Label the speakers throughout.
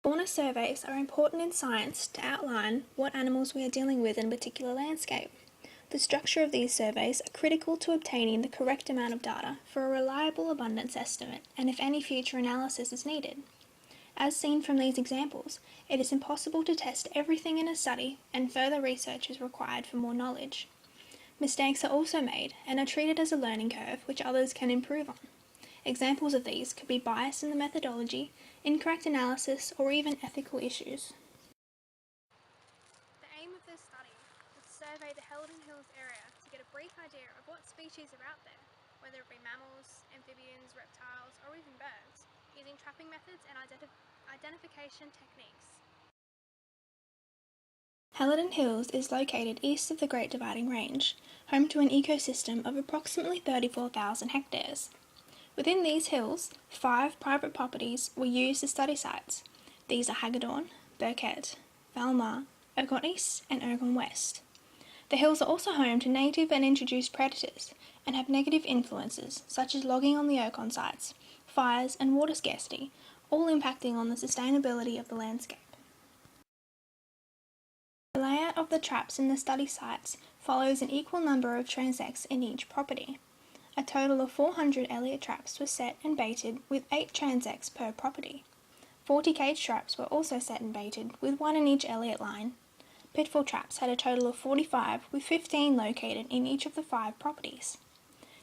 Speaker 1: Fauna surveys are important in science to outline what animals we are dealing with in a particular landscape. The structure of these surveys are critical to obtaining the correct amount of data for a reliable abundance estimate and if any future analysis is needed. As seen from these examples, it is impossible to test everything in a study and further research is required for more knowledge. Mistakes are also made and are treated as a learning curve which others can improve on. Examples of these could be bias in the methodology, incorrect analysis, or even ethical issues.
Speaker 2: The aim of this study was to survey the Helidon Hills area to get a brief idea of what species are out there, whether it be mammals, amphibians, reptiles, or even birds, using trapping methods and identification techniques.
Speaker 1: Helidon Hills is located east of the Great Dividing Range, home to an ecosystem of approximately 34,000 hectares. Within these hills, 5 private properties were used as study sites. These are Hagedorn, Burkett, Valmar, Ergon East and Ergon West. The hills are also home to native and introduced predators and have negative influences such as logging on the Ergon sites, fires and water scarcity, all impacting on the sustainability of the landscape. The layout of the traps in the study sites follows an equal number of transects in each property. A total of 400 Elliott traps were set and baited with 8 transects per property. 40 cage traps were also set and baited with 1 in each Elliott line. Pitfall traps had a total of 45 with 15 located in each of the 5 properties.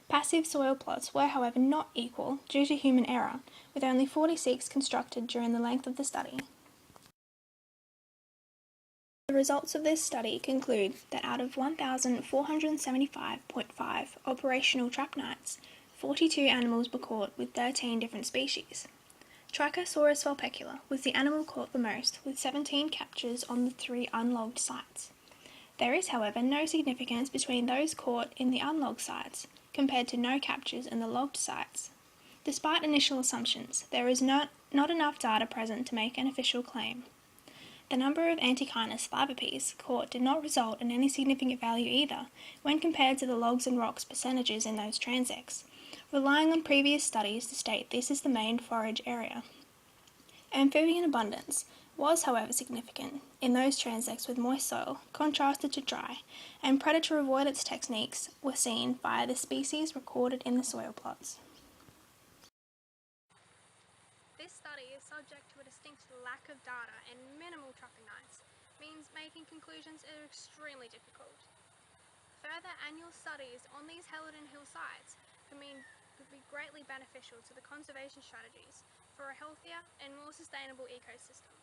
Speaker 1: Passive soil plots were however not equal due to human error, with only 46 constructed during the length of the study. The results of this study conclude that out of 1,475.5 operational trap nights, 42 animals were caught with 13 different species. Trichosaurus vulpecula was the animal caught the most, with 17 captures on the 3 unlogged sites. There is, however, no significance between those caught in the unlogged sites compared to no captures in the logged sites. Despite initial assumptions, there is not enough data present to make an official claim. The number of Antechinus thigmops caught did not result in any significant value either when compared to the logs and rocks percentages in those transects, relying on previous studies to state this is the main forage area. Amphibian abundance was, however, significant in those transects with moist soil contrasted to dry, and predator avoidance techniques were seen via the species recorded in the soil plots.
Speaker 2: This study is subject to a distinct lack of data and minimal trapping nights, means making conclusions is extremely difficult. Further annual studies on these Helidon Hill sites could be greatly beneficial to the conservation strategies for a healthier and more sustainable ecosystem.